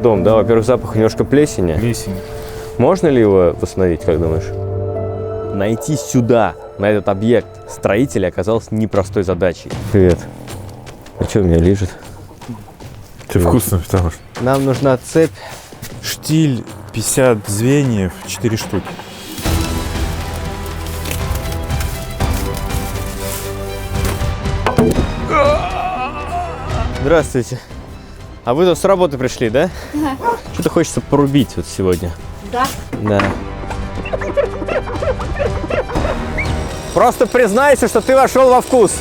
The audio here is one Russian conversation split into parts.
дом, да? Во-первых, запах немножко плесени. Плесень. Можно ли его восстановить, как думаешь? Найти сюда, на этот объект, строителя оказалось непростой задачей. Привет. А что меня лежит? Ты вкусно, потому что. Нам нужна цепь. Штиль 50 звеньев, 4 штуки. Здравствуйте. А вы тут с работы пришли, да? Да. Что-то хочется порубить вот сегодня. Да. Да. Просто признайся, что ты вошел во вкус.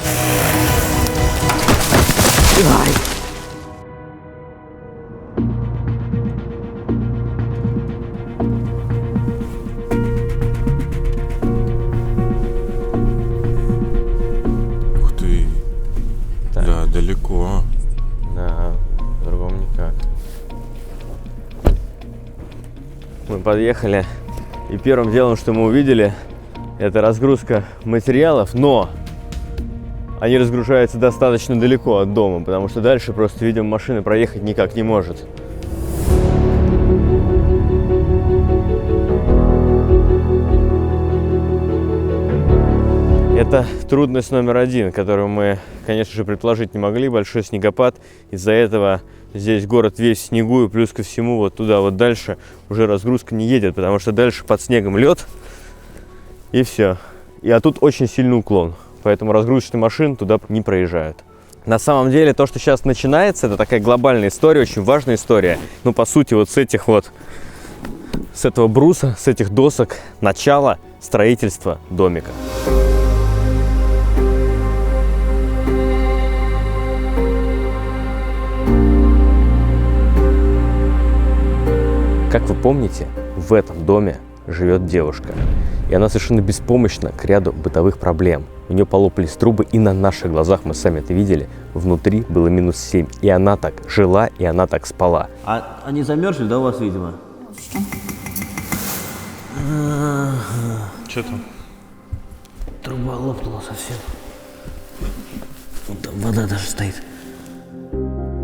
Давай. Ух ты. Так. Да, далеко. Да, по-другому никак. Мы подъехали, и первым делом, что мы увидели, это разгрузка материалов, но они разгружаются достаточно далеко от дома, потому что дальше просто, видимо, машина проехать никак не может. Это трудность номер один, которую мы, конечно же, предположить не могли. Большой снегопад. Из-за этого здесь город весь в снегу, и плюс ко всему вот туда вот дальше уже разгрузка не едет, потому что дальше под снегом лед, и все. А тут очень сильный уклон, поэтому разгрузочные машины туда не проезжают. На самом деле то, что сейчас начинается, это такая глобальная история, очень важная история. Ну, по сути, вот с этого бруса, с этих досок, начало строительства домика. Как вы помните, в этом доме живет девушка. И она совершенно беспомощна к ряду бытовых проблем. У нее полопались трубы, и на наших глазах, мы сами это видели, внутри было -7. И она так жила, и она так спала. А они замерзли, да, у вас, видимо? Что там? Труба лопнула совсем. Вот там вода даже стоит.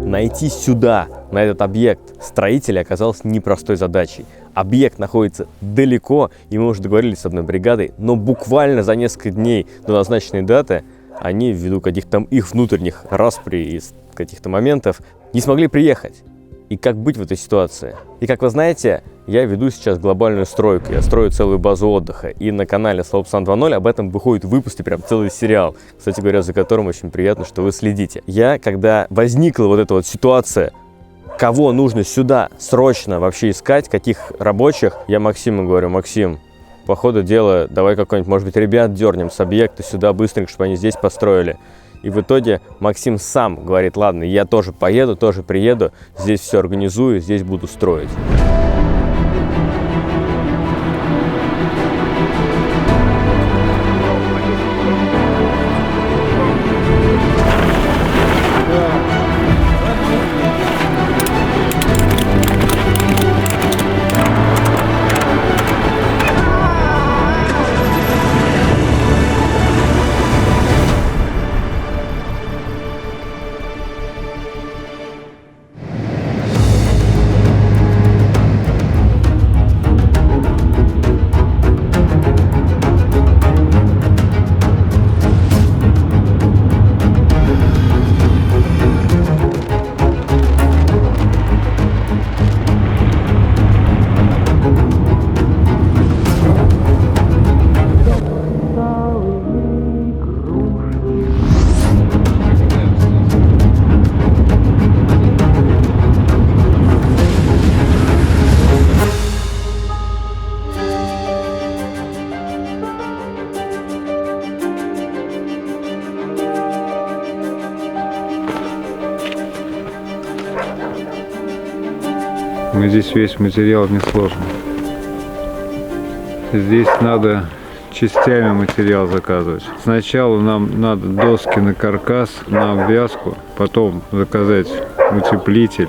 Найти сюда, на этот объект, строителя оказалось непростой задачей. Объект находится далеко, и мы уже договорились с одной бригадой, но буквально за несколько дней до назначенной даты они, ввиду каких-то там их внутренних распри и каких-то моментов, не смогли приехать. И как быть в этой ситуации? И как вы знаете, я веду сейчас глобальную стройку, я строю целую базу отдыха, и на канале Слободсан 2.0 об этом выходит выпуск, и прям целый сериал, кстати говоря, за которым очень приятно, что вы следите. Когда возникла вот эта вот ситуация, кого нужно сюда срочно вообще искать, каких рабочих, я Максиму говорю: Максим, по ходу дела давай какой-нибудь, может быть, ребят дернем с объекта сюда быстренько, чтобы они здесь построили. И в итоге Максим сам говорит: ладно, я тоже поеду, тоже приеду, здесь все организую, здесь буду строить. Но здесь весь материал несложный. Здесь надо частями материал заказывать. Сначала нам надо доски на каркас, на обвязку, потом заказать утеплитель.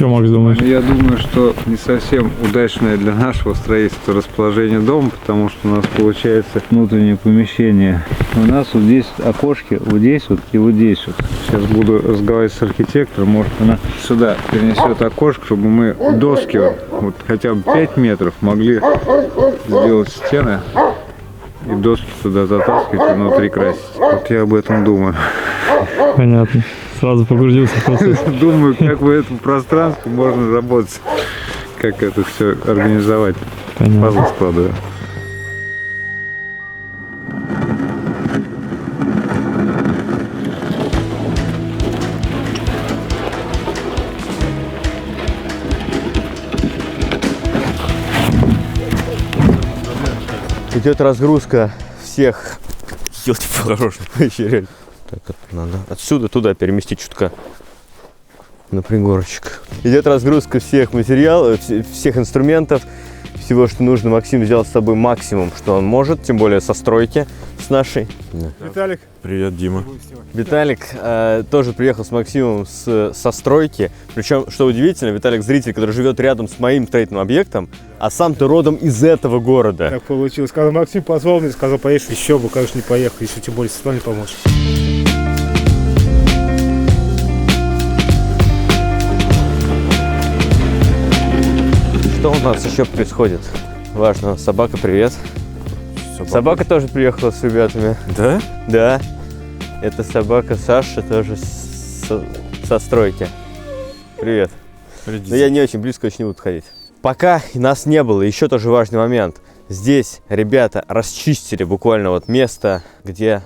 Че, Макс, думаешь? Я думаю, что не совсем удачное для нашего строительства расположение дома, потому что у нас получается внутреннее помещение. У нас вот здесь окошки, вот здесь вот и вот здесь вот. Сейчас буду разговаривать с архитектором, может она сюда перенесет окошко, чтобы мы доски вот хотя бы 5 метров могли сделать стены и доски туда затаскивать и внутри красить. Вот я об этом думаю. Понятно. Сразу погрузился в процесс. Думаю, как в этом пространстве можно работать, как это все организовать. Понятно. Пазл складываю. Идет разгрузка всех. Вообще реально. Так, вот надо отсюда туда переместить чутка на пригорочек. Идет разгрузка всех материалов, всех инструментов, всего, что нужно. Максим взял с собой максимум, что он может, тем более со стройки с нашей. Виталик. Привет, Дима. Виталик тоже приехал с Максимом со стройки. Причем, что удивительно, Виталик зритель, который живет рядом с моим строительным объектом, а сам ты родом из этого города. Так получилось. Когда Максим позвал меня, сказал, поедешь, еще бы, конечно, не поехал, еще тем более Светлане помочь. Что у нас еще происходит? Важно, собака, привет. Собака тоже приехала с ребятами. Да? Да, это собака Саша, тоже со стройки. Привет. Но я не очень близко очень не буду ходить. Пока нас не было, еще тоже важный момент. Здесь ребята расчистили буквально вот место, где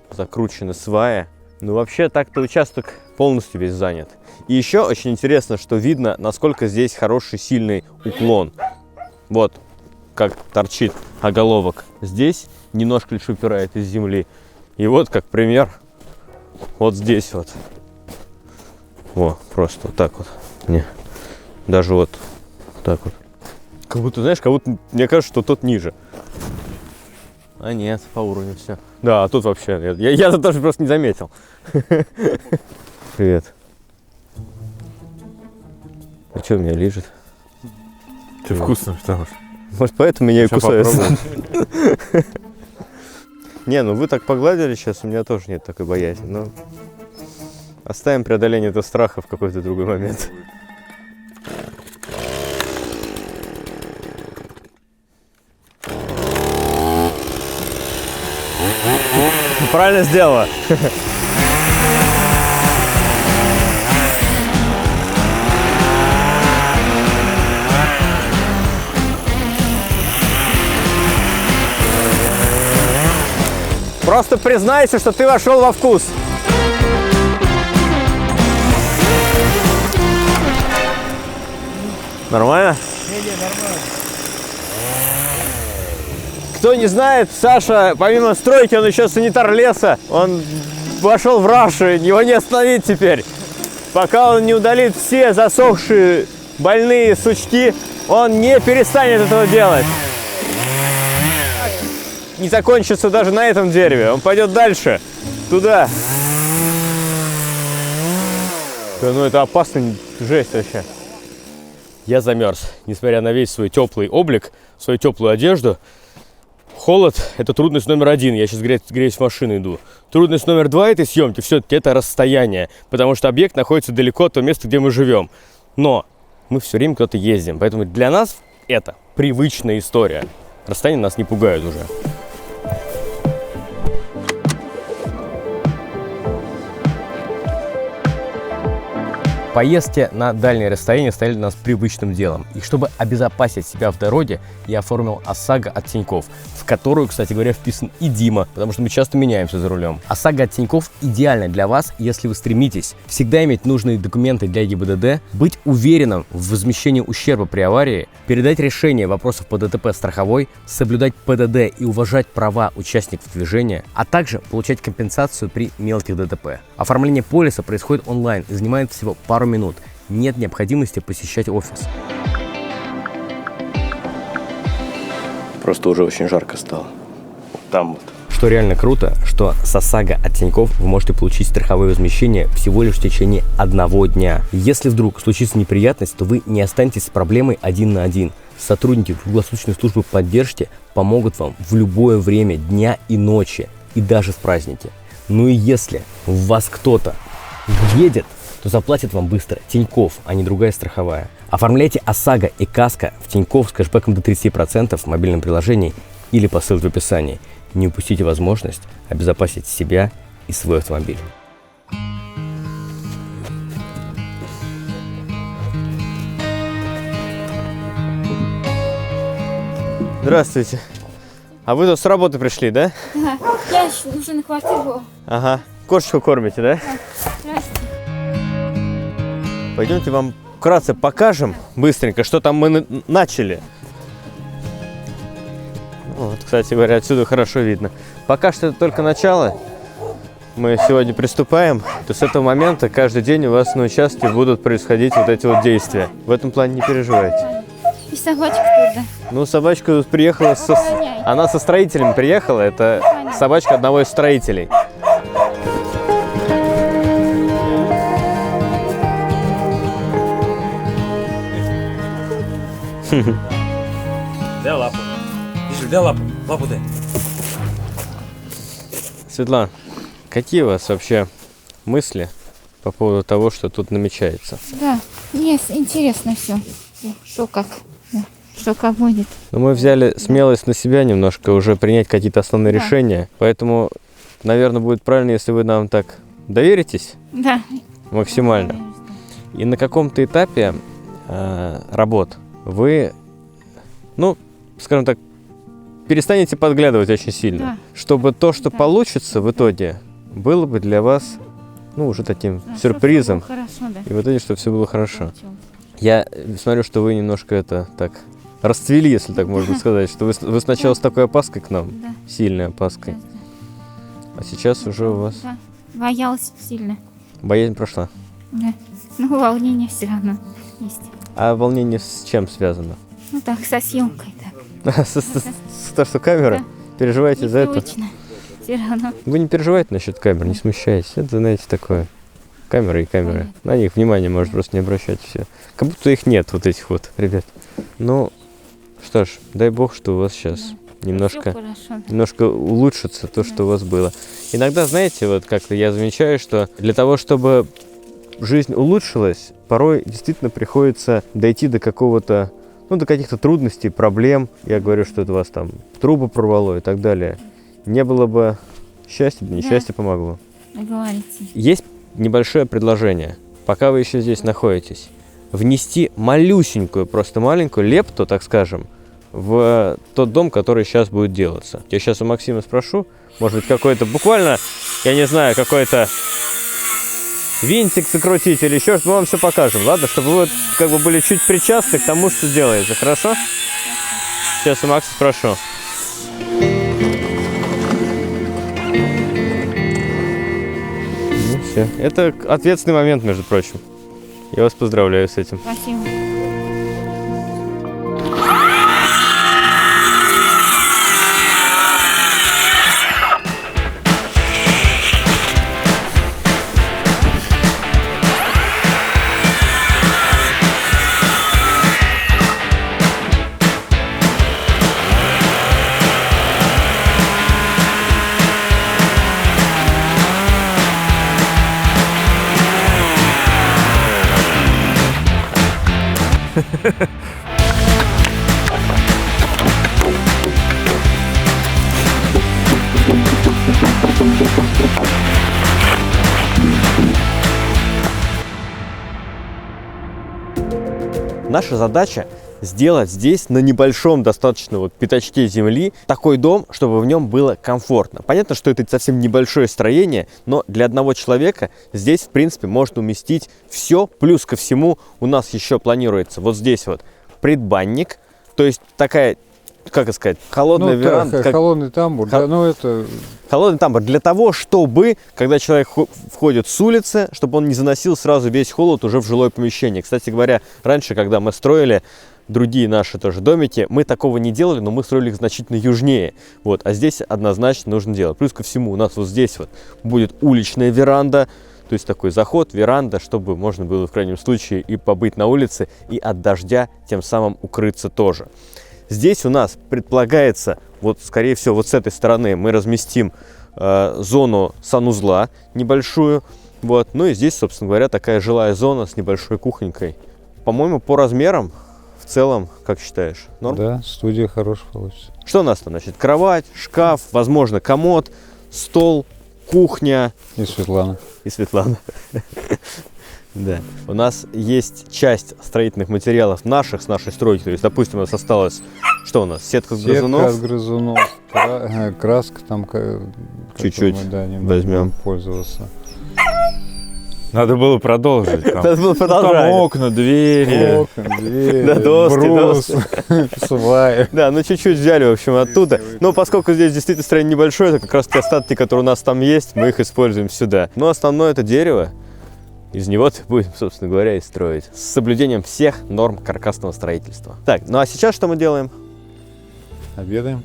закручены сваи. Ну вообще так-то участок полностью весь занят. И еще очень интересно, что видно, насколько здесь хороший сильный уклон. Вот как торчит оголовок. Здесь немножко лишь упирает из земли. И вот как пример, вот здесь вот. Во, просто вот так вот. Не, даже вот так вот. Как будто, знаешь, как будто мне кажется, что тот ниже. А нет, по уровню все. Да, а тут вообще, я это тоже просто не заметил. Привет. А что меня лижет? Ты вкусно, потому что. Может, поэтому меня и Сейчас кусаются. Не, ну вы так погладили сейчас, у меня тоже нет такой боязни. Но оставим преодоление этого страха в какой-то другой момент. Правильно сделала. Просто признайся, что ты вошел во вкус. Нормально? Нормально. Кто не знает, Саша, помимо стройки, он еще санитар леса. Он вошел в рашу, его не остановить теперь. Пока он не удалит все засохшие больные сучки, он не перестанет этого делать. Не закончится даже на этом дереве. Он пойдет дальше, туда. Да, ну это опасно, жесть вообще. Я замерз, несмотря на весь свой теплый облик, свою теплую одежду. Холод – это трудность номер один. Я сейчас греюсь в машину иду. Трудность номер два этой съемки все-таки это расстояние, потому что объект находится далеко от того места, где мы живем. Но мы все время куда-то ездим, поэтому для нас это привычная история. Расстояния нас не пугают уже. Поездки на дальние расстояния стали для нас привычным делом. И чтобы обезопасить себя в дороге, я оформил ОСАГО от Тинькофф, в которую, кстати говоря, вписан и Дима, потому что мы часто меняемся за рулем. ОСАГО от Тинькофф идеально для вас, если вы стремитесь всегда иметь нужные документы для ГИБДД, быть уверенным в возмещении ущерба при аварии, передать решение вопросов по ДТП страховой, соблюдать ПДД и уважать права участников движения, а также получать компенсацию при мелких ДТП. Оформление полиса происходит онлайн и занимает всего пару минут. Нет необходимости посещать офис. Просто уже очень жарко стало. Там вот. что реально круто, что с ОСАГО от Тинькофф вы можете получить страховое возмещение всего лишь в течение 1 дня. Если вдруг случится неприятность, то вы не останетесь с проблемой один на один. Сотрудники круглосуточной службы поддержки помогут вам в любое время дня и ночи, и даже в праздники. Ну и если в вас кто-то въедет, то заплатит вам быстро Тинькофф, а не другая страховая. Оформляйте ОСАГО и КАСКО в Тинькофф с кэшбэком до 30% в мобильном приложении или по ссылке в описании. Не упустите возможность обезопасить себя и свой автомобиль. Здравствуйте. А вы тут с работы пришли, да? Да, я уже на квартиру. Ага. Кошечку кормите, да? Здрасте. Пойдемте вам вкратце покажем быстренько, что там мы начали. Вот, кстати говоря, отсюда хорошо видно. Пока что это только начало. Мы сегодня приступаем. То с этого момента каждый день у вас на участке будут происходить вот эти вот действия. В этом плане не переживайте. И собачка тут, да? Ну, собачка тут приехала, она со строителями приехала. Это собачка одного из строителей. Дай лапу. Вижу, дай лапу. Лапу дай. Светлана, какие у вас вообще мысли по поводу того, что тут намечается? Да, мне интересно все. Что как, да, что как будет. Но мы взяли смелость на себя немножко уже принять какие-то основные решения. Поэтому, наверное, будет правильно, если вы нам так доверитесь Да. максимально. И на каком-то этапе работ вы, ну, скажем так, перестанете подглядывать очень сильно. Да. Чтобы то, что Да. получится в итоге, было бы для вас, ну, уже таким сюрпризом. Хорошо, да. И в итоге, чтобы все было хорошо. Я смотрю, что вы немножко это так расцвели, если так можно сказать, что вы сначала с такой опаской к нам, Да. сильной опаской, а сейчас уже у вас Да. Боялась сильно. боязнь прошла. Да. Ну, волнение все равно есть. А волнение с чем связано? Ну так, со съемкой так. С то, что камера? Да. Переживаете за это? Непривычно. Все равно. Вы не переживайте насчет камер, не смущайтесь. Это, знаете, такое. Камеры и камеры. На них внимание может просто не обращать, все. Как будто их нет, вот этих вот, ребят. Ну, что ж, дай бог, что у вас сейчас немножко... Всё хорошо, да. немножко улучшится то, что у вас было. Иногда, знаете, вот как-то я замечаю, что для того, чтобы жизнь улучшилась, порой действительно приходится дойти до какого-то, ну, до каких-то трудностей, проблем. Я говорю, что это вас там трубы прорвало и так далее. Не было бы счастья, да несчастье помогло. Договоритесь. Есть небольшое предложение, пока вы еще здесь находитесь. Внести малюсенькую, просто маленькую лепту, так скажем, в тот дом, который сейчас будет делаться. Я сейчас у Максима спрошу, может быть, какой-то буквально, я не знаю, какой-то винтик закрутить или еще что-то, мы вам все покажем, ладно? Чтобы вы вот как бы были чуть причастны к тому, что делаете, хорошо? Сейчас у Макса спрошу. Ну все, это ответственный момент, между прочим. Я вас поздравляю с этим. Спасибо. Наша задача сделать здесь на небольшом достаточно вот пятачке земли такой дом, чтобы в нем было комфортно. Понятно, что это совсем небольшое строение, но для одного человека здесь, в принципе, можно уместить все. Плюс ко всему у нас еще планируется вот здесь вот предбанник, то есть такая как это сказать, холодная веранда. Холодный тамбур, да, ну это... Холодный тамбур для того, чтобы, когда человек входит с улицы, чтобы он не заносил сразу весь холод уже в жилое помещение. Кстати говоря, раньше, когда мы строили другие наши тоже домики, мы такого не делали, но мы строили их значительно южнее. Вот, а здесь однозначно нужно делать. Плюс ко всему, у нас вот здесь вот будет уличная веранда, то есть такой заход, веранда, чтобы можно было в крайнем случае и побыть на улице, и от дождя тем самым укрыться тоже. Здесь у нас предполагается, вот скорее всего вот с этой стороны мы разместим зону санузла небольшую. Вот. Ну и здесь, собственно говоря, такая жилая зона с небольшой кухонькой. По-моему, по размерам в целом, как считаешь, норм? Да, студия хорошая получится. Что у нас там? Значит, кровать, шкаф, возможно, комод, стол, кухня. И Светлана. И Светлана. Да. У нас есть часть строительных материалов наших, с нашей стройки. То есть, допустим, у нас осталось, что у нас? Сетка от грызунов. Сетка от грызунов, краска там, чуть-чуть возьмем. Пользоваться. Надо было продолжить. Там, Надо было продолжать. Там окна, двери. Да, брус, сваи. Да, ну чуть-чуть взяли, в общем, оттуда. Но поскольку здесь действительно строение небольшое, это как раз те остатки, которые у нас там есть, мы их используем сюда. Но основное это дерево. Из него будем, собственно говоря, и строить. С соблюдением всех норм каркасного строительства. Так, ну а сейчас что мы делаем? Обедаем.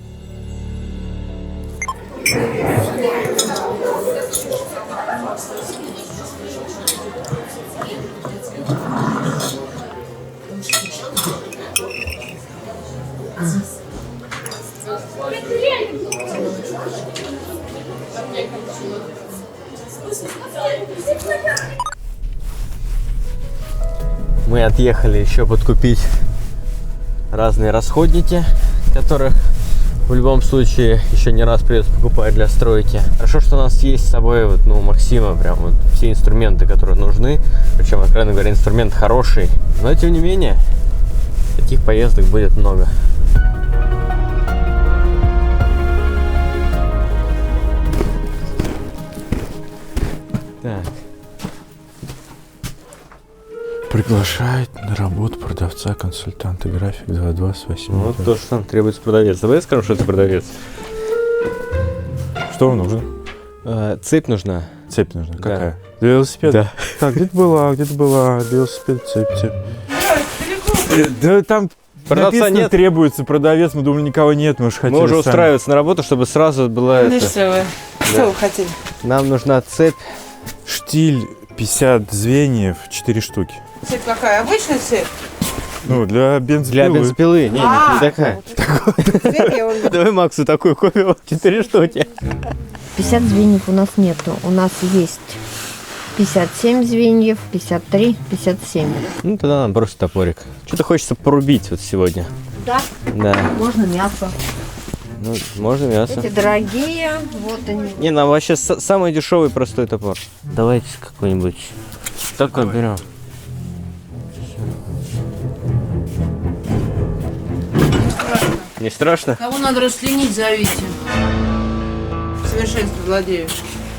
Мы отъехали еще подкупить разные расходники, которых в любом случае еще не раз придется покупать для стройки. Хорошо, что у нас есть с собой вот, ну, Максима прям вот все инструменты, которые нужны. Причем, откровенно говоря, инструмент хороший. Но тем не менее, таких поездок будет много. Так. Приглашает на работу продавца, консультанта, график 2.2 с 8. Вот то, что нам требуется продавец. Давай скажем, что это продавец. Что вам нужно? Цепь нужна. Цепь нужна. Да. Какая? Для велосипеда? Да. Так, где-то была. Велосипед, цепь. Да там Продавца написано, нет. Требуется продавец. Мы думали, никого нет. Мы же хотели Мы уже сами. устраиваться на работу, чтобы сразу была Ну это. что вы хотели? Нам нужна цепь. Штиль 50 звеньев, 4 штуки. Цепь какая? Обычная цепь? Ну, для бензопилы. Для бензопилы. Не такая. Цепь я вам... Давай Максу такую купим. 4 штуки. 50 звеньев у нас нету. У нас есть 57 звеньев, 53, 57. Ну, тогда нам просто топорик. Что-то хочется порубить вот сегодня. Да, Да. можно мясо. Ну, можно мясо. Эти дорогие, вот они. Не, нам вообще самый дешевый простой топор. Давайте какой-нибудь. Такой берем. Не страшно? Кого надо расчленить, зовите. Совершенство владею.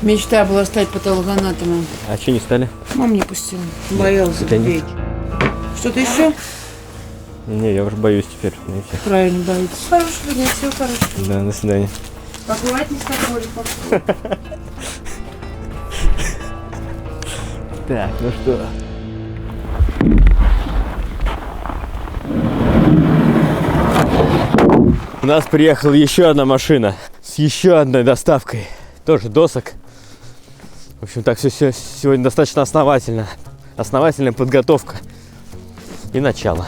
Мечта была стать патологоанатомом. А что не стали? Мама не пустила. Боялась Это не- петь. Что-то еще? Не, я уже боюсь теперь. Знаете. Правильно боитесь. Хорошего дня, всего хорошего. Да, до свидания. Аккуратней с тобой. Так, ну что? У нас приехала еще одна машина с еще одной доставкой. Тоже досок. В общем, так все сегодня достаточно основательно. Основательная подготовка и начало.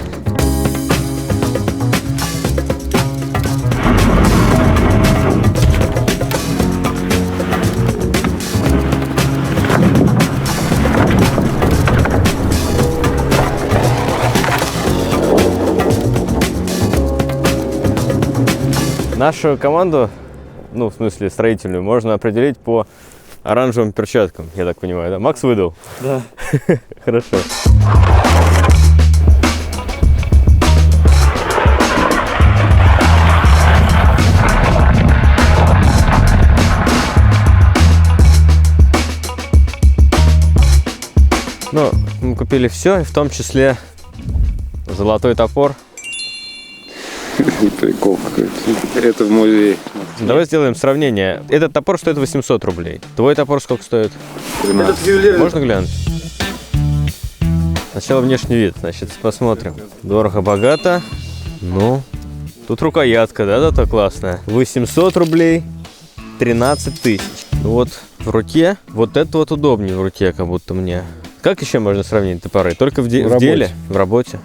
Нашу команду, ну, в смысле строительную, можно определить по оранжевым перчаткам, я так понимаю, да? Макс выдал? Да. Хорошо. Ну, мы купили все, в том числе золотой топор. Прикол какой-то. Это в музее. Давай сделаем сравнение. Этот топор стоит 800 рублей. Твой топор сколько стоит? 13. Можно глянуть? Сначала внешний вид, значит, посмотрим. Дорого-богато. Ну, тут рукоятка, да, да, классная. 800 рублей, 13 тысяч. Вот в руке, вот это вот удобнее в руке, как будто мне. Как еще можно сравнить топоры? Только в деле, в работе.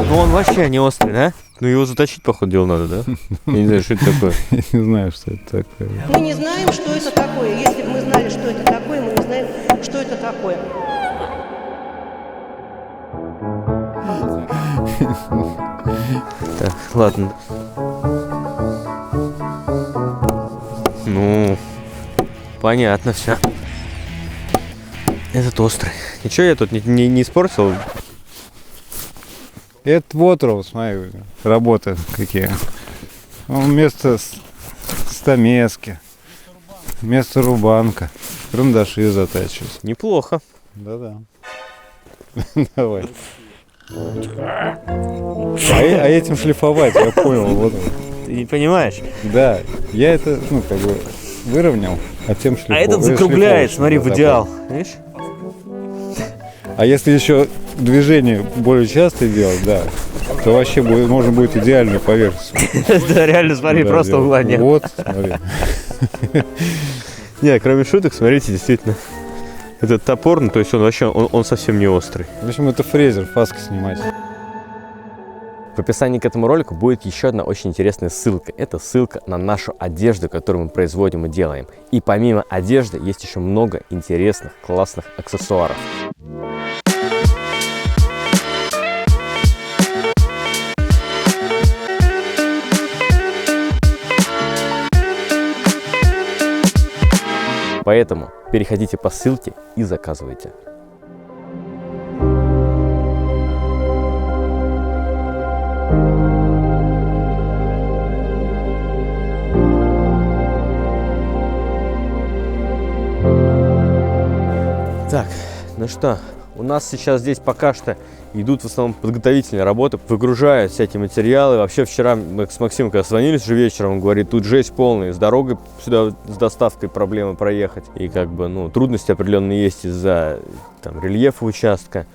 Ну он вообще не острый, да? Ну его заточить, походу, дело надо, да? Я не знаю, что это такое. Я не знаю, что это такое. Мы не знаем, что это такое. Если бы мы знали, что это такое, мы не знаем, что это такое. Так, ладно. Ну, понятно все. Этот острый. Ничего я тут не испортил? Это Вотров, смотри, работы какие. Он вместо стамески, вместо рубанка, карандаши затачивают. Неплохо. Да-да. Давай. А этим шлифовать, я понял. Вот. Ты не понимаешь? Да, я это, ну, как бы выровнял, а тем шлифовал. А этот закругляет, смотри, в идеал. Видишь? А если еще движение более часто делать, да, то вообще можно будет идеальную поверхность. Да, реально, смотри, просто угла нет. Вот, смотри. Не, кроме шуток, смотрите, действительно. Этот топор, ну, то есть он вообще, он совсем не острый. В общем, это фрезер, фаски снимать. В описании к этому ролику будет еще одна очень интересная ссылка. Это ссылка на нашу одежду, которую мы производим и делаем. И помимо одежды есть еще много интересных, классных аксессуаров. Поэтому переходите по ссылке и заказывайте. Так, ну что, у нас сейчас здесь пока что идут в основном подготовительные работы, выгружают всякие материалы. Вообще вчера мы с Максимом, когда звонились уже вечером, он говорит, тут жесть полная, с дорогой сюда с доставкой проблемы проехать. И как бы, ну, трудности определенные есть из-за там рельефа участка.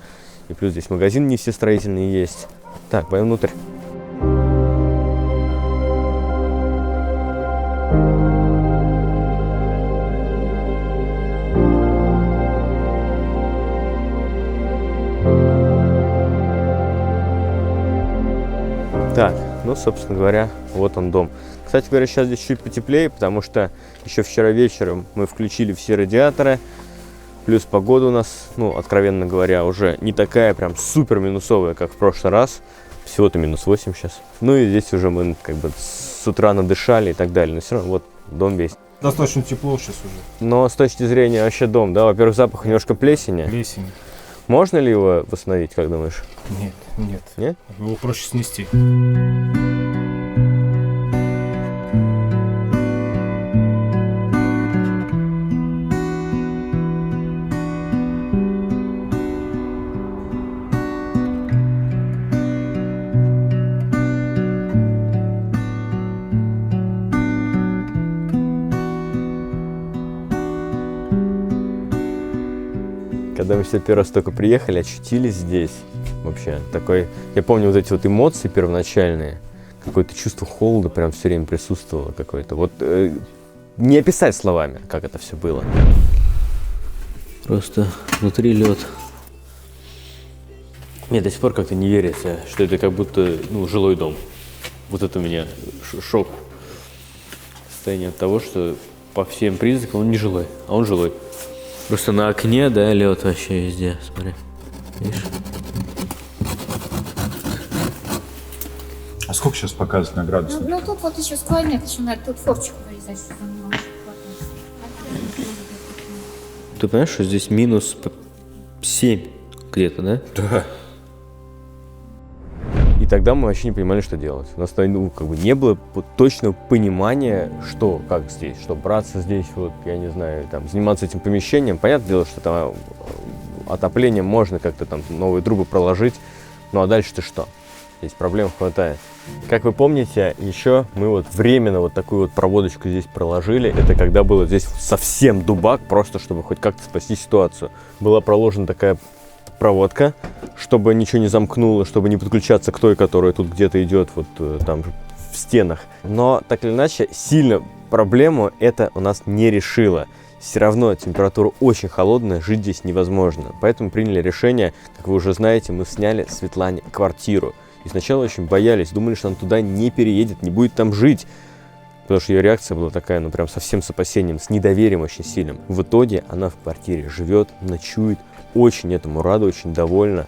И плюс здесь магазин не все строительные есть. Так, пойдем внутрь. Так, ну, собственно говоря, вот он дом. Кстати говоря, сейчас здесь чуть потеплее, потому что еще вчера вечером мы включили все радиаторы. Плюс погода у нас, ну, откровенно говоря, уже не такая прям супер минусовая, как в прошлый раз. Всего-то минус 8 сейчас. Ну и здесь уже мы как бы с утра надышали и так далее. Но все равно вот дом весь. Достаточно тепло сейчас уже. Но с точки зрения вообще дом, да, во-первых, запах немножко плесени. Плесень. Можно ли его восстановить, как думаешь? Нет, нет. Нет? Его проще снести. Когда мы сюда первый раз только приехали, очутились здесь. Вообще, такой... Я помню вот эти вот эмоции первоначальные. Какое-то чувство холода прям все время присутствовало какое-то. Вот не описать словами, как это все было. Просто внутри лед. Мне до сих пор как-то не верится, что это как будто, ну, жилой дом. Вот это у меня шок. Состояние от того, что по всем признакам он не жилой, а он жилой. Просто на окне, да, лед вообще везде, смотри. Видишь? А сколько сейчас показывает на градусах? Ну тут вот еще складняк, еще надо тут форчик вырезать, чтобы он не мог хватать. Ты понимаешь, что здесь минус 7 где-то, да? Да. И тогда мы вообще не понимали, что делать. У нас, ну, как бы не было точного понимания, что, как здесь, что браться здесь, вот, я не знаю, там, заниматься этим помещением. Понятное дело, что там отоплением можно как-то там новые трубы проложить. Ну а дальше-то что? Здесь проблем хватает. Как вы помните, еще мы вот временно вот такую вот проводочку здесь проложили. Это когда было здесь совсем дубак, просто чтобы хоть как-то спасти ситуацию. Была проложена такая проводка, чтобы ничего не замкнуло, чтобы не подключаться к той, которая тут где-то идет вот там в стенах. Но так или иначе, сильно проблему это у нас не решило. Все равно температура очень холодная, жить здесь невозможно. Поэтому приняли решение, как вы уже знаете, мы сняли Светлане квартиру. И сначала очень боялись, думали, что она туда не переедет, не будет там жить. Потому что ее реакция была такая, ну прям совсем с опасением, с недоверием очень сильным. В итоге она в квартире живет, ночует, очень этому рада, очень довольна.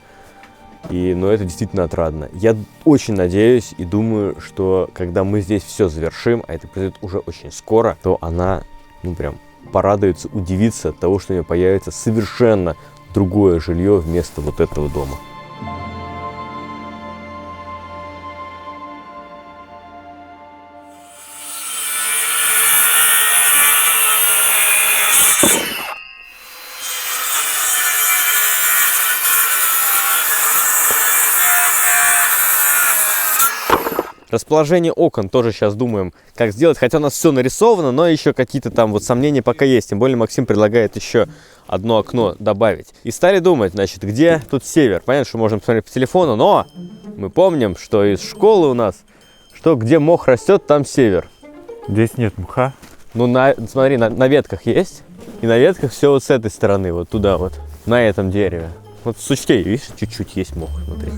И, ну, это действительно отрадно. Я очень надеюсь и думаю, что когда мы здесь все завершим, а это произойдет уже очень скоро, то она, ну прям порадуется, удивится от того, что у нее появится совершенно другое жилье вместо вот этого дома. Расположение окон тоже сейчас думаем, как сделать. Хотя у нас все нарисовано, но еще какие-то там вот сомнения пока есть. Тем более Максим предлагает еще одно окно добавить. И стали думать, значит, где тут север. Понятно, что можно посмотреть по телефону, но мы помним, что из школы у нас, что где мох растет, там север. Здесь нет мха. Ну, смотри, на ветках есть. И на ветках все вот с этой стороны, вот туда вот, на этом дереве. Вот с сучкей, видишь, чуть-чуть есть мох, смотри.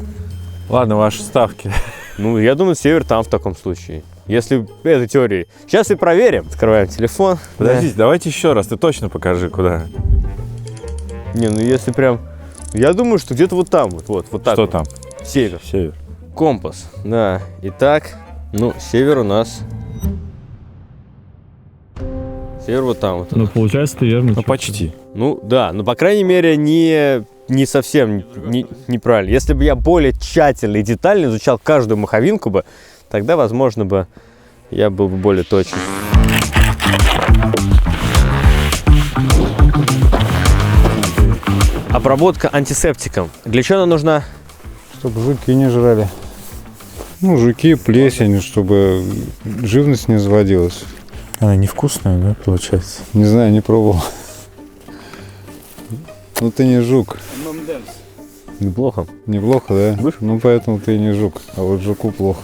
Ладно, ваши ставки. Ну, я думаю, север там в таком случае. Если этой теории. Сейчас и проверим. Открываем телефон. Подождите, давайте еще раз, ты точно покажи, куда. Не, ну если прям... Я думаю, что где-то вот там, вот так. Что вот. там? Север. Север. Компас, да. Итак, ну, север у нас... Север вот там вот. Ну, получается, ты верно. Ну, почти. Ну, да, но, по крайней мере, не совсем неправильно. Если бы я более тщательно и детально изучал каждую маховинку бы, тогда, возможно, бы я был бы более точен. Обработка антисептиком. Для чего она нужна? Чтобы жуки не жрали. Ну, жуки, плесень, чтобы живность не заводилась. Она невкусная, да, получается? Не знаю, не пробовал. Ну ты не жук. Неплохо. Неплохо, да? Будешь? Ну поэтому ты не жук, а вот жуку плохо.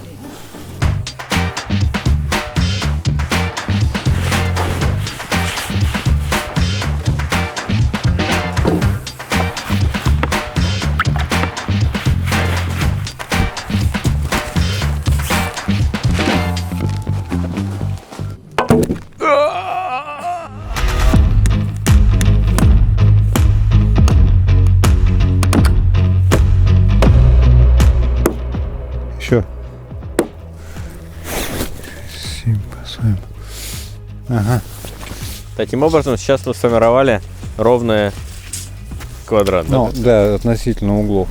Еще. Симпасуем. Ага. Таким образом, сейчас мы сформировали ровное квадрат. Ну, да, относительно углов.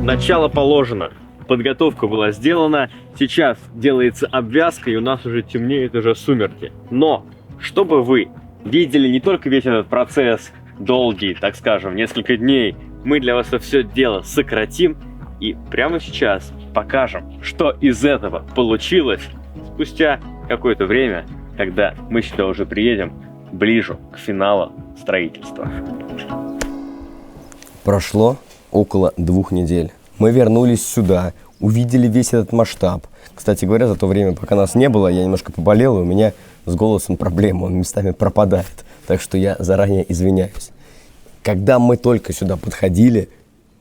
Начало положено, подготовка была сделана, сейчас делается обвязка, и у нас уже темнеют уже сумерки. Но, чтобы вы видели не только весь этот процесс, долгий, так скажем, несколько дней, мы для вас это все дело сократим и прямо сейчас покажем, что из этого получилось спустя какое-то время, когда мы сюда уже приедем ближе к финалу строительства. Прошло около 2 недель. Мы вернулись сюда, увидели весь этот масштаб. Кстати говоря, за то время, пока нас не было, я немножко поболел, и у меня с голосом проблема, он местами пропадает. Так что я заранее извиняюсь. Когда мы только сюда подходили,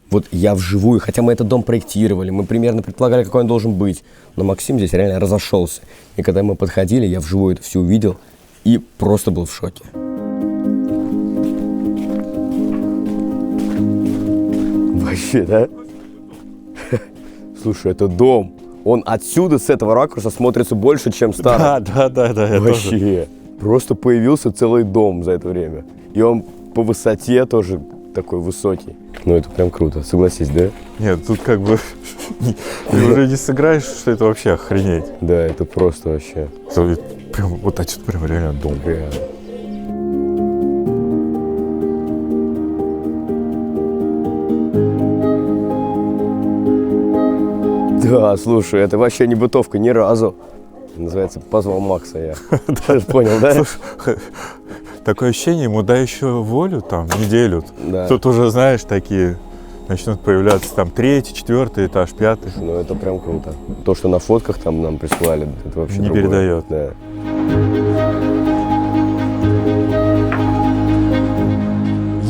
вот я вживую, хотя мы этот дом проектировали, мы примерно предполагали, какой он должен быть, но Максим здесь реально разошелся. И когда мы подходили, я вживую это все увидел и просто был в шоке. Вообще, да? Слушай, это дом. Он отсюда, с этого ракурса, смотрится больше, чем старый. Да, я тоже. Вообще. Просто появился целый дом за это время. И он по высоте тоже такой высокий. Ну, это прям круто, согласись, да? Нет, тут как бы ты уже не сыграешь, что это вообще охренеть. Да, это просто вообще. Прям вот отсюда прям реально дом. Реально. Да, слушай, это вообще не бытовка ни разу. Называется, позвал Макса я. Ты же понял, да? Такое ощущение, ему дай еще волю, там, неделю. Да. Тут уже, знаешь, такие начнут появляться там 3-й, 4-й этаж, 5-й. Ну, это прям круто. То, что на фотках там нам прислали, это вообще Не другое. передает. Да.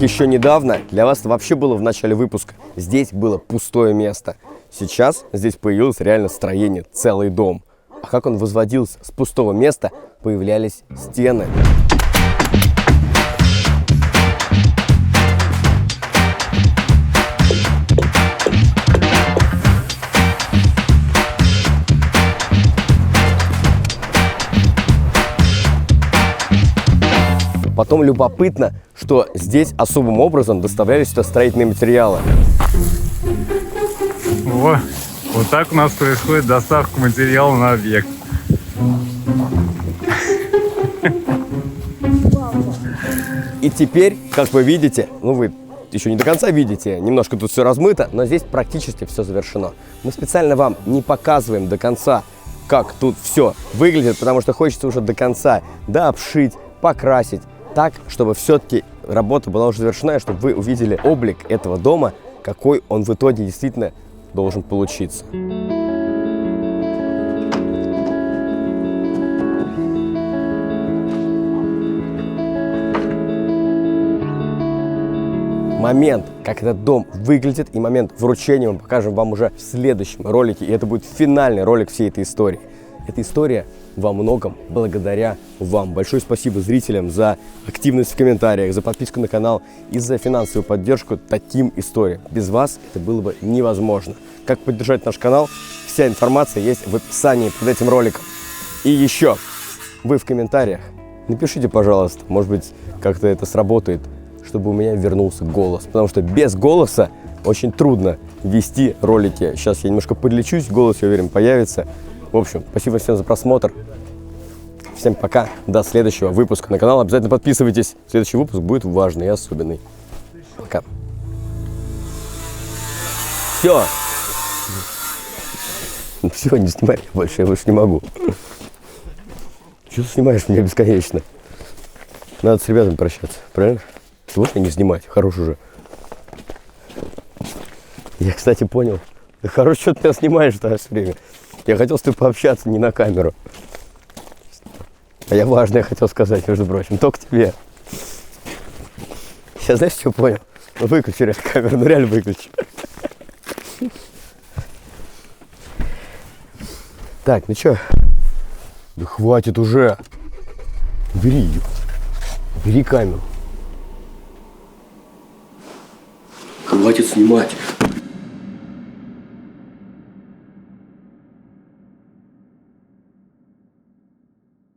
Еще недавно для вас это вообще было в начале выпуска. Здесь было пустое место. Сейчас здесь появилось реально строение, целый дом. А как он возводился? С пустого места появлялись стены. Потом любопытно, что здесь особым образом доставлялись сюда строительные материалы. О, вот так у нас происходит доставка материала на объект. И теперь, как вы видите, ну вы еще не до конца видите, немножко тут все размыто, но здесь практически все завершено. Мы специально вам не показываем до конца, как тут все выглядит, потому что хочется уже до конца дообшить, покрасить, так, чтобы все-таки работа была уже завершена, и чтобы вы увидели облик этого дома, какой он в итоге действительно должен получиться. Момент, как этот дом выглядит, и момент вручения мы покажем вам уже в следующем ролике, и это будет финальный ролик всей этой истории. Эта история во многом благодаря вам. Большое спасибо зрителям за активность в комментариях, за подписку на канал и за финансовую поддержку таким историям. Без вас это было бы невозможно. Как поддержать наш канал? Вся информация есть в описании под этим роликом. И еще, вы в комментариях напишите, пожалуйста, может быть, как-то это сработает, чтобы у меня вернулся голос. Потому что без голоса очень трудно вести ролики. Сейчас я немножко подлечусь, голос, я уверен, появится. В общем, спасибо всем за просмотр. Всем пока. До следующего выпуска на канал. Обязательно подписывайтесь. Следующий выпуск будет важный и особенный. Пока. Все. Все, не снимай больше, я больше не могу. Чего ты снимаешь меня бесконечно? Надо с ребятами прощаться, правильно? Ты можешь меня не снимать? Хорош уже. Я, кстати, понял. Ты хорош, что ты меня снимаешь-то все время. Я хотел с тобой пообщаться, не на камеру. А я важное хотел сказать, между прочим, только тебе. Сейчас знаешь, что понял? Ну, выключи камеру, ну реально выключи. Так, ну чё? Да хватит уже. Бери ее. Бери камеру. Хватит снимать.